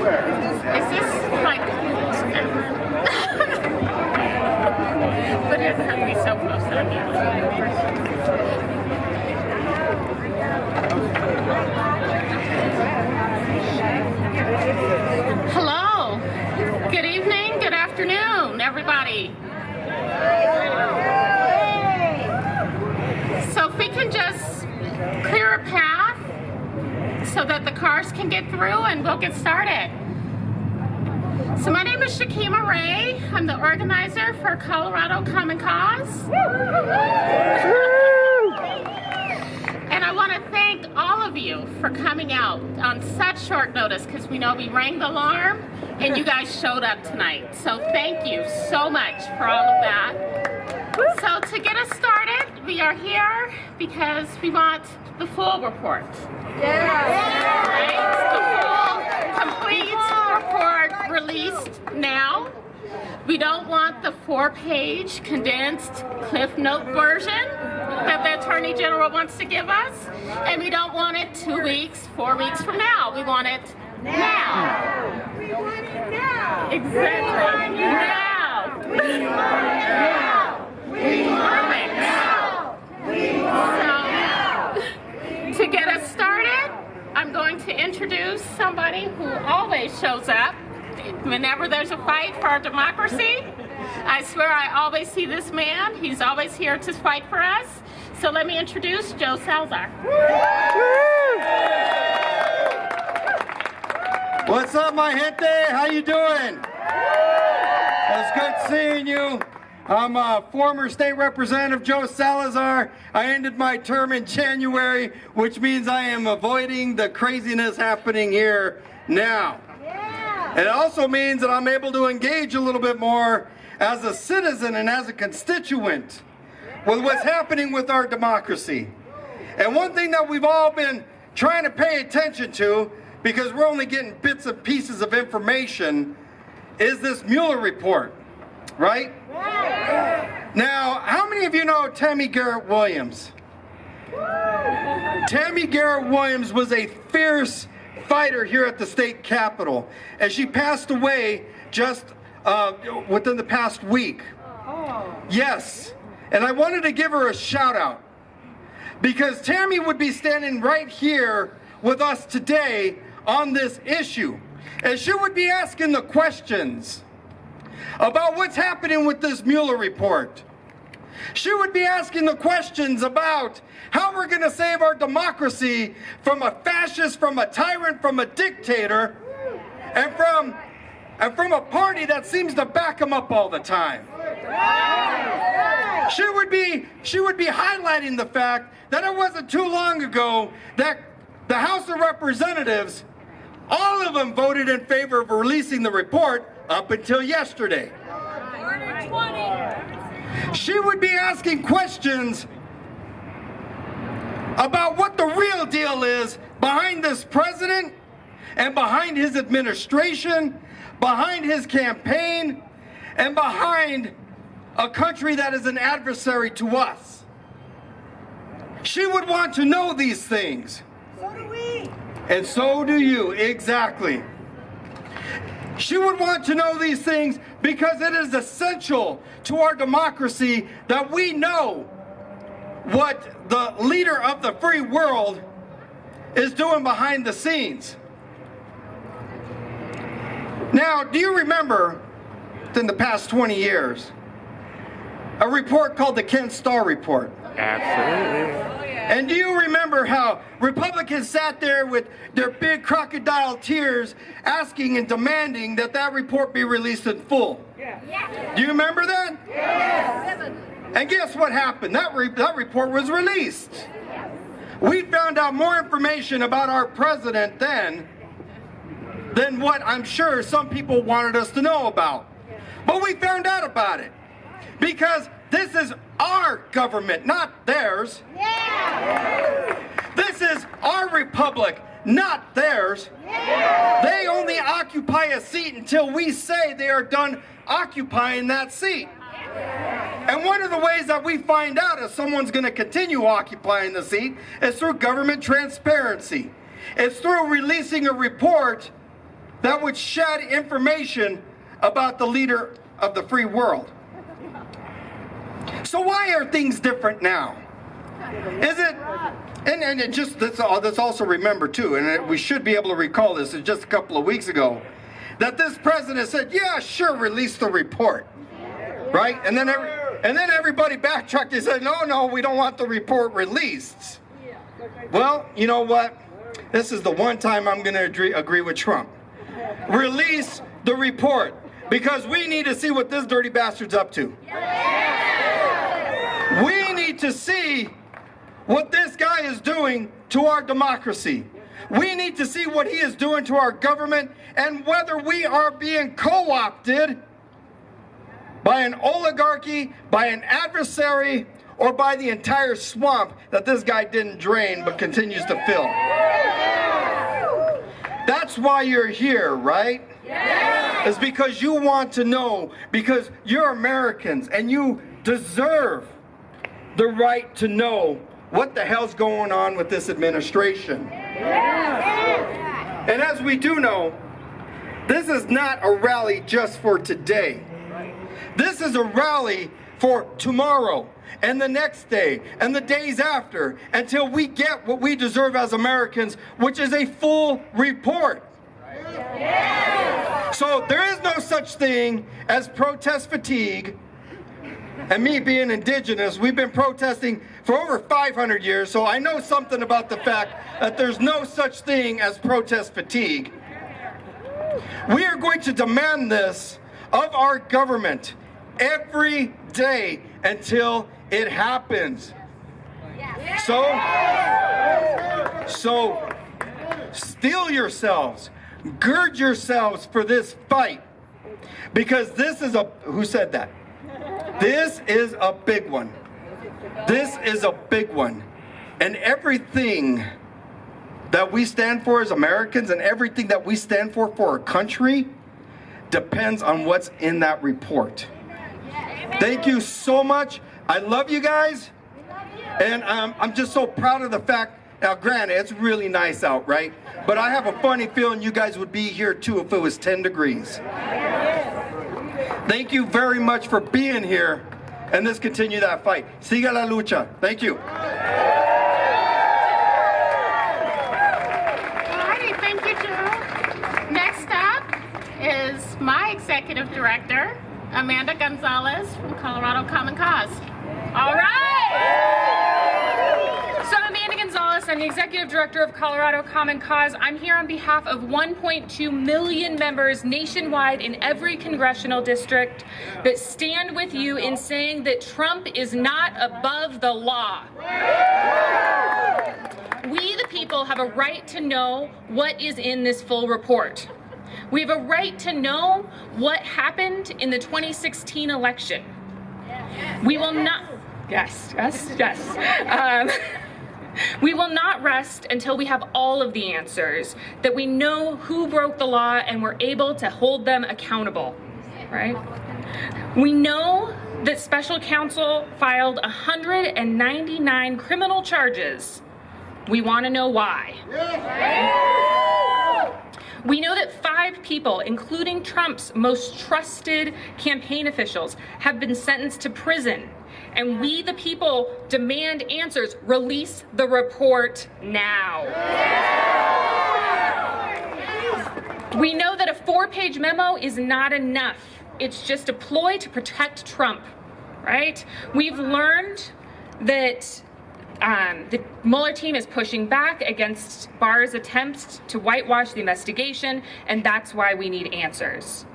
Is this like... But it's going to be so close to me. Hello. Good evening, good afternoon, everybody. So if we can just clear a path so that the cars can get through and we'll get started. So my name is Shakima Ray. I'm the organizer for Colorado Common Cause. And I want to thank all of you for coming out on such short notice, because we know we rang the alarm and you guys showed up tonight. So thank you so much for all of that. So to get us started, we are here because we want the full report. Right? The full, complete report released now. We don't want the 4-page condensed Cliff Note version that the Attorney General wants to give us. And we don't want it 2 weeks, 4 weeks from now. We want it now. We want it now. Exactly. Now. We want it now. We want it now. We want it now. To get us started, I'm going to introduce somebody who always shows up whenever there's a fight for our democracy. I swear I always see this man. He's always here to fight for us. So let me introduce Joe Salazar. What's up, my gente? How you doing? It's good seeing you. I'm former state representative Joe Salazar. I ended my term in January, which means I am avoiding the craziness happening here now. It also means that I'm able to engage a little bit more as a citizen and as a constituent with what's happening with our democracy. And one thing that we've all been trying to pay attention to, because we're only getting bits and pieces of information, is this Mueller report, right? Now, how many of you know Tammy Garrett Williams? Tammy Garrett Williams was a fierce fighter here at the state capitol, and she passed away just within the past week. Yes, and I wanted to give her a shout out, because Tammy would be standing right here with us today on this issue, and she would be asking the questions about what's happening with this Mueller report. She would be asking the questions about how we're going to save our democracy from a fascist, from a tyrant, from a dictator, and from a party that seems to back them up all the time. She would be highlighting the fact that it wasn't too long ago that the House of Representatives, all of them voted in favor of releasing the report up until yesterday. She would be asking questions about what the real deal is behind this president and behind his administration, behind his campaign, and behind a country that is an adversary to us. She would want to know these things. So do we. And so do you, exactly. She would want to know these things because it is essential to our democracy that we know what the leader of the free world is doing behind the scenes. Now, do you remember, in the past 20 years, a report called the Ken Starr Report? Absolutely. And do you remember how Republicans sat there with their big crocodile tears asking and demanding that that report be released in full? Yes. Do you remember that? Yes. And guess what happened? That report was released. We found out more information about our president then than what I'm sure some people wanted us to know about. But we found out about it because this is our government, not theirs. Yeah. This is our republic, not theirs. Yeah. They only occupy a seat until we say they are done occupying that seat. And one of the ways that we find out if someone's going to continue occupying the seat is through government transparency. It's through releasing a report that would shed information about the leader of the free world. So why are things different now? Is it, and just let's also remember too, and we should be able to recall this just a couple of weeks ago, that this president said, yeah, sure, release the report, right? And then everybody backtracked and said, no, we don't want the report released. Well, you know what? This is the one time I'm going to agree with Trump. Release the report, because we need to see what this dirty bastard's up to. We need to see what this guy is doing to our democracy. We need to see what he is doing to our government, and whether we are being co-opted by an oligarchy, by an adversary, or by the entire swamp that this guy didn't drain but continues to fill. That's why you're here, right? Yes. It's because you want to know, because you're Americans and you deserve the right to know what the hell's going on with this administration. Yes. And as we do know, this is not a rally just for today. This is a rally for tomorrow and the next day and the days after, until we get what we deserve as Americans, which is a full report. So there is no such thing as protest fatigue. And me being indigenous, we've been protesting for over 500 years, so I know something about the fact that there's no such thing as protest fatigue. We are going to demand this of our government every day until it happens. So steel yourselves, gird yourselves for this fight, because this is who said that? This is a big one. This is a big one. And everything that we stand for as Americans, and everything that we stand for our country, depends on what's in that report. Thank you so much. I love you guys. And I'm just so proud of the fact, now granted, it's really nice out, right? But I have a funny feeling you guys would be here too if it was 10 degrees. Thank you very much for being here, and let's continue that fight. Siga la lucha. Thank you. Alrighty, thank you, Joe. Next up is my executive director, Amanda Gonzalez from Colorado Common Cause. All right. So I'm Amanda Gonzalez. I'm the executive director of Colorado Common Cause. I'm here on behalf of 1.2 million members nationwide in every congressional district that stand with you in saying that Trump is not above the law. We, the people, have a right to know what is in this full report. We have a right to know what happened in the 2016 election. We will not, yes. We will not rest until we have all of the answers, that we know who broke the law and we're able to hold them accountable, right? We know that special counsel filed 199 criminal charges. We want to know why. We know that 5 people, including Trump's most trusted campaign officials, have been sentenced to prison. And we, the people, demand answers. Release the report now. We know that a 4-page memo is not enough. It's just a ploy to protect Trump, right? We've learned that the Mueller team is pushing back against Barr's attempts to whitewash the investigation, and that's why we need answers.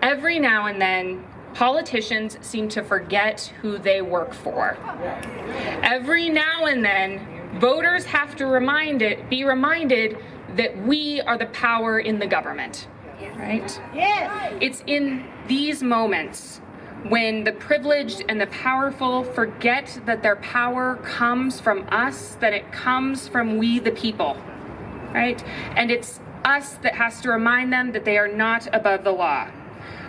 Every now and then, politicians seem to forget who they work for. Every now and then, voters have to be reminded that we are the power in the government, right? Yes. It's in these moments when the privileged and the powerful forget that their power comes from us, that it comes from we the people, right? And it's us that has to remind them that they are not above the law.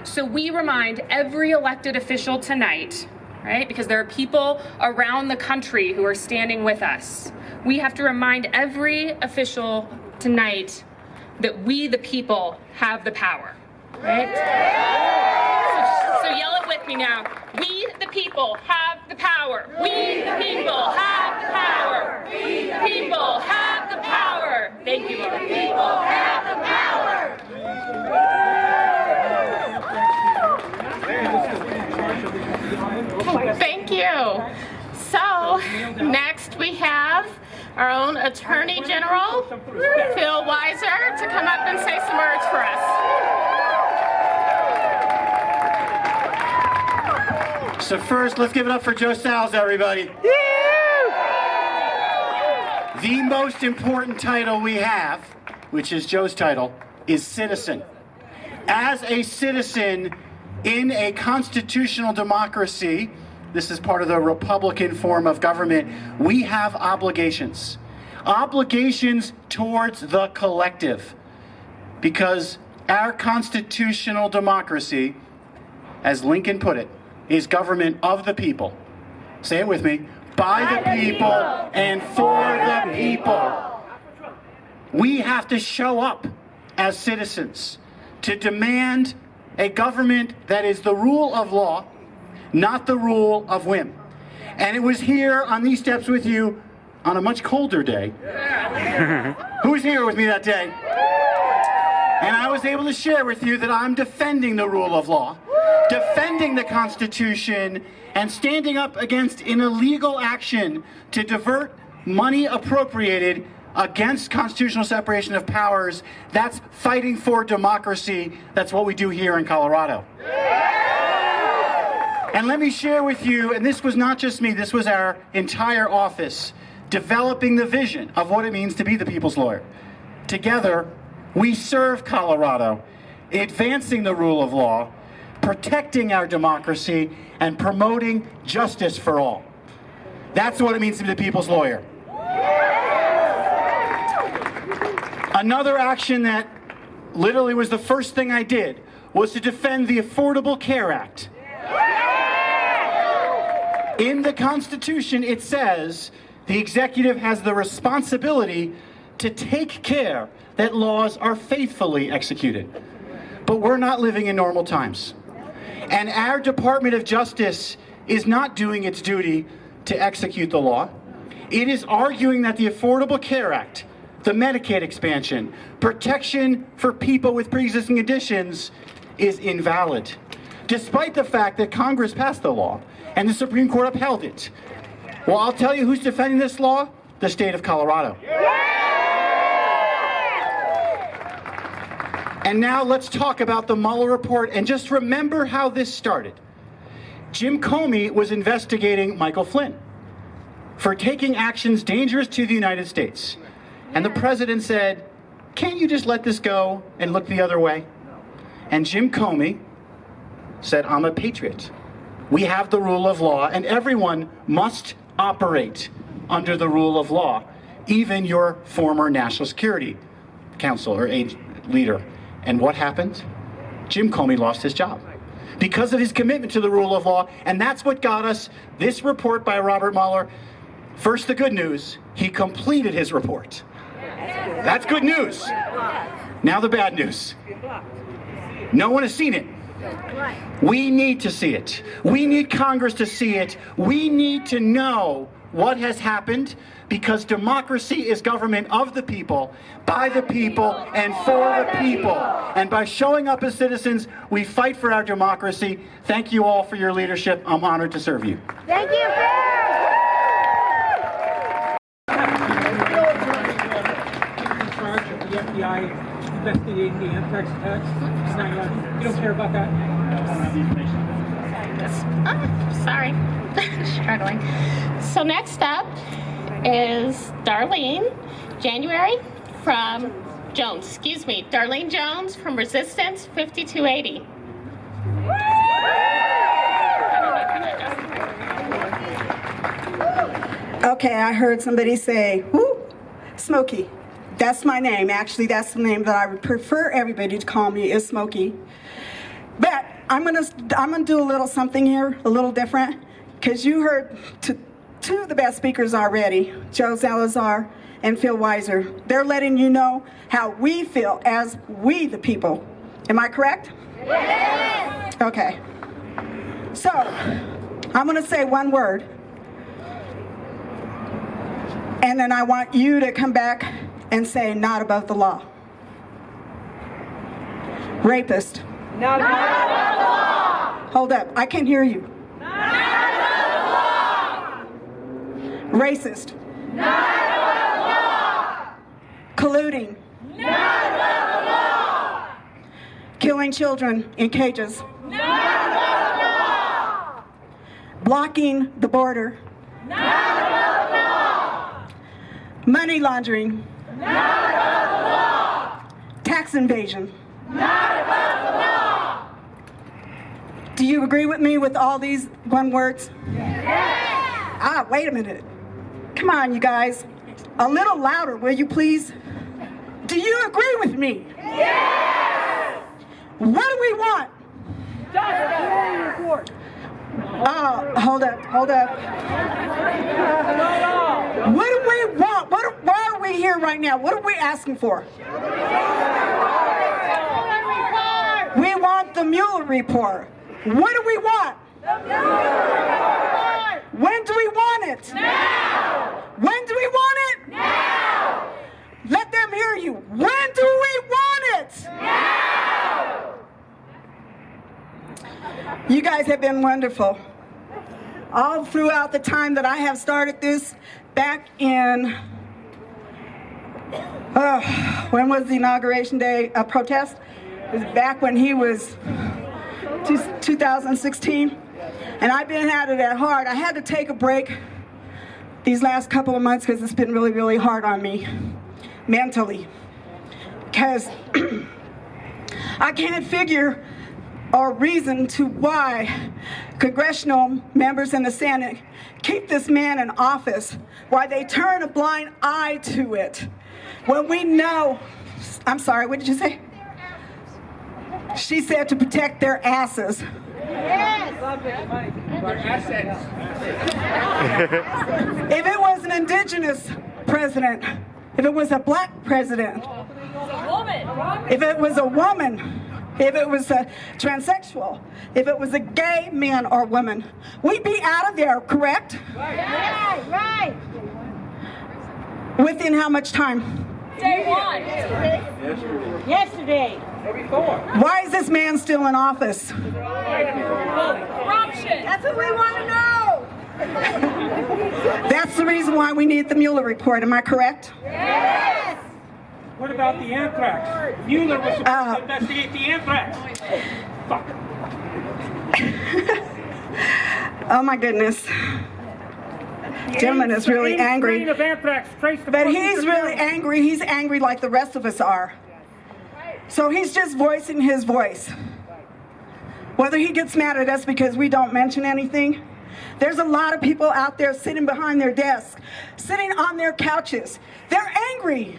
So we remind every elected official tonight, right? Because there are people around the country who are standing with us. We have to remind every official tonight that we, the people, have the power, right? So yell it with me now. We, the people, have the power. We, the people, have the power. We, the people, have the power. Thank you, Lord. People have the power. Thank you. So, next we have our own Attorney General, Phil Weiser, to come up and say some words for us. So first, let's give it up for Joe Salazar, everybody. The most important title we have, which is Joe's title, is citizen. As a citizen in a constitutional democracy, this is part of the Republican form of government, we have obligations. Obligations towards the collective. Because our constitutional democracy, as Lincoln put it, is government of the people. Say it with me. By the people and for the people. We have to show up as citizens to demand a government that is the rule of law, not the rule of whim. And it was here on these steps with you on a much colder day. Who was here with me that day? And I was able to share with you that I'm defending the rule of law, defending the Constitution, and standing up against an illegal action to divert money appropriated against constitutional separation of powers. That's fighting for democracy. That's what we do here in Colorado. And let me share with you, and this was not just me, this was our entire office, developing the vision of what it means to be the people's lawyer. Together, we serve Colorado, advancing the rule of law, protecting our democracy, and promoting justice for all. That's what it means to be the people's lawyer. Another action that literally was the first thing I did was to defend the Affordable Care Act. In the Constitution, it says the executive has the responsibility to take care that laws are faithfully executed. But we're not living in normal times. And our Department of Justice is not doing its duty to execute the law. It is arguing that the Affordable Care Act, the Medicaid expansion, protection for people with pre-existing conditions is invalid, despite the fact that Congress passed the law and the Supreme Court upheld it. Well, I'll tell you who's defending this law: the state of Colorado. And now let's talk about the Mueller Report and just remember how this started. Jim Comey was investigating Michael Flynn for taking actions dangerous to the United States. And the president said, can't you just let this go and look the other way? And Jim Comey said, I'm a patriot. We have the rule of law, and everyone must operate under the rule of law, even your former National Security Council or leader. And what happened? Jim Comey lost his job because of his commitment to the rule of law, and that's what got us this report by Robert Mueller. First, the good news, he completed his report. That's good news. Now the bad news. No one has seen it. We need to see it. We need Congress to see it. We need to know what has happened, because democracy is government of the people, by the people, and for the people. And by showing up as citizens, we fight for our democracy. Thank you all for your leadership. I'm honored to serve you. Thank you, Phil. In charge of the FBI investigating the anthrax attacks, 9/11. You don't care about that? Sorry, struggling. So next up is Darlene Darlene Jones from Resistance 5280. Okay, I heard somebody say, whoo, Smokey. That's my name. Actually, that's the name that I would prefer everybody to call me, is Smokey. But I'm gonna do a little something here, a little different, because you heard two of the best speakers already, Joe Salazar and feel wiser. They're letting you know how we feel as we the people. Am I correct? Yes. Okay. So, I'm going to say one word. And then I want you to come back and say, not above the law. Rapist. Not above the law. Hold up, I can't hear you. Not above the law. Racist. Not above the law. Colluding. Not above the law. Killing children in cages. Not above the law. Blocking the border. Not above the law. Money laundering. Not above the law. Tax invasion. Not above the law. Do you agree with me with all these one words? Yes. Wait a minute. Come on, you guys. A little louder, will you please? Do you agree with me? Yes. What do we want? Mueller Report. Hold up. What do we want? Why are we here right now? What are we asking for? We want the Mueller Report. What do we want? The Mueller Report. When do we want it? Now. When do we want it? Now. Let them hear you. When do we want it? Now. You guys have been wonderful. All throughout the time that I have started this, back in, when was the inauguration day protest? It was back when he was 2016. And I've been at it at hard. I had to take a break these last couple of months because it's been really, really hard on me mentally. Because I can't figure or reason to why congressional members in the Senate keep this man in office, why they turn a blind eye to it. When we know, I'm sorry, what did you say? She said to protect their asses. If it was an indigenous president, if it was a black president, if it was a woman, if it was a transsexual, if it was a gay man or woman, we'd be out of there, correct? Right. Within how much time? Day one. Yesterday. Why is this man still in office? Corruption. That's what we want to know. That's the reason why we need the Mueller Report, am I correct? Yes. What about the anthrax? Mueller was supposed to investigate the anthrax. Fuck. Oh my goodness. Gentleman is really angry. Of anthrax traced But he's really angry. He's angry like the rest of us are. So he's just voicing his voice. Whether he gets mad at us because we don't mention anything, there's a lot of people out there sitting behind their desks, sitting on their couches. They're angry.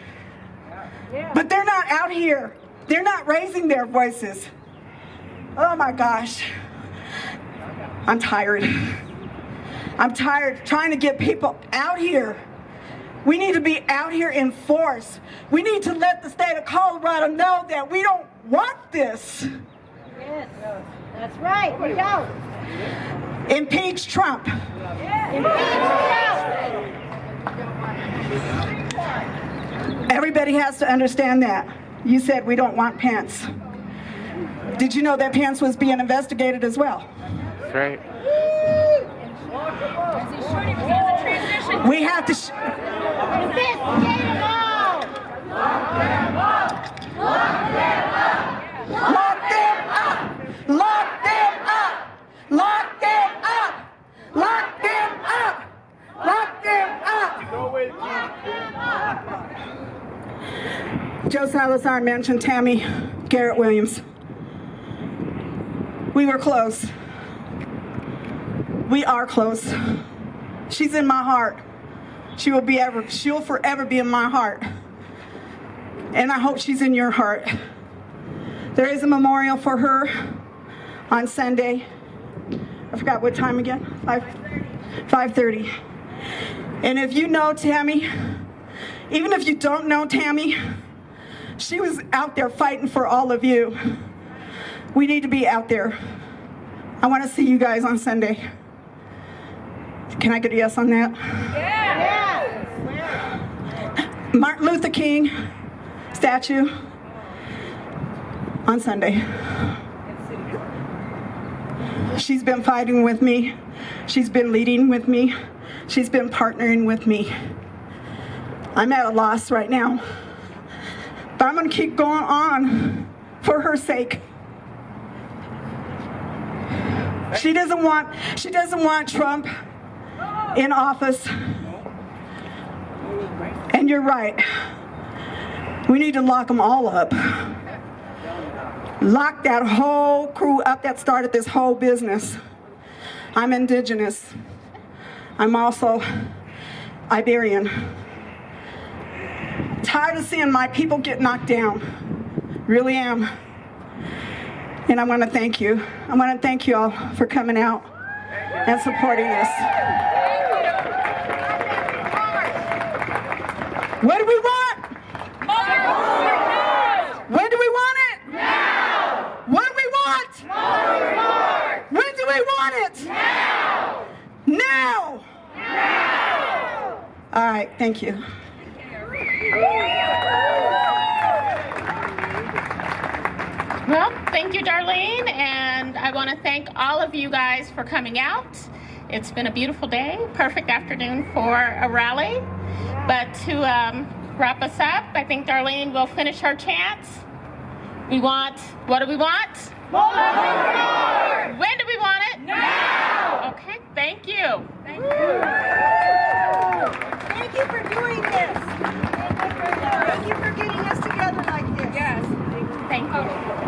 But they're not out here. They're not raising their voices. Oh my gosh. I'm tired. I'm tired trying to get people out here. We need to be out here in force. We need to let the state of Colorado know that we don't want this. Yes. That's right. We don't. Impeach Trump. Everybody has to understand that. You said we don't want Pence. Did you know that Pence was being investigated as well? That's right. We have to... Investigate them all. Lock them up. Lock them up. Lock them up! Lock them up! Lock them up! Lock them up! Lock them up! Joe Salazar mentioned Tammy Garrett Williams. We were close. We are close. She's in my heart. She'll forever be in my heart. And I hope she's in your heart. There is a memorial for her on Sunday. I forgot what time again? 5:30. And if you know Tammy, Even if you don't know Tammy, she was out there fighting for all of you. We need to be out there. I want to see you guys on Sunday. Can I get a yes on that? Yeah. Martin Luther King statue on Sunday. She's been fighting with me. She's been leading with me. She's been partnering with me. I'm at a loss right now, but I'm going to keep going on for her sake. She doesn't want Trump in office. And you're right. We need to lock them all up. Lock that whole crew up that started this whole business. I'm indigenous. I'm also Iberian. Tired of seeing my people get knocked down. Really am. And I want to thank you. I want to thank you all for coming out and supporting us. What do we want? When do we want it? Now. What do we want? More. When do we want it? Now. Now. Now. All right, thank you. Well, thank you, Darlene, and I want to thank all of you guys for coming out. It's been a beautiful day, perfect afternoon for a rally. But to wrap us up, I think Darlene will finish her chants. We want, what do we want? More! When do we want it? Now! Okay, thank you. Thank you for doing this. Thank you for getting us together like this. Yes, thank you.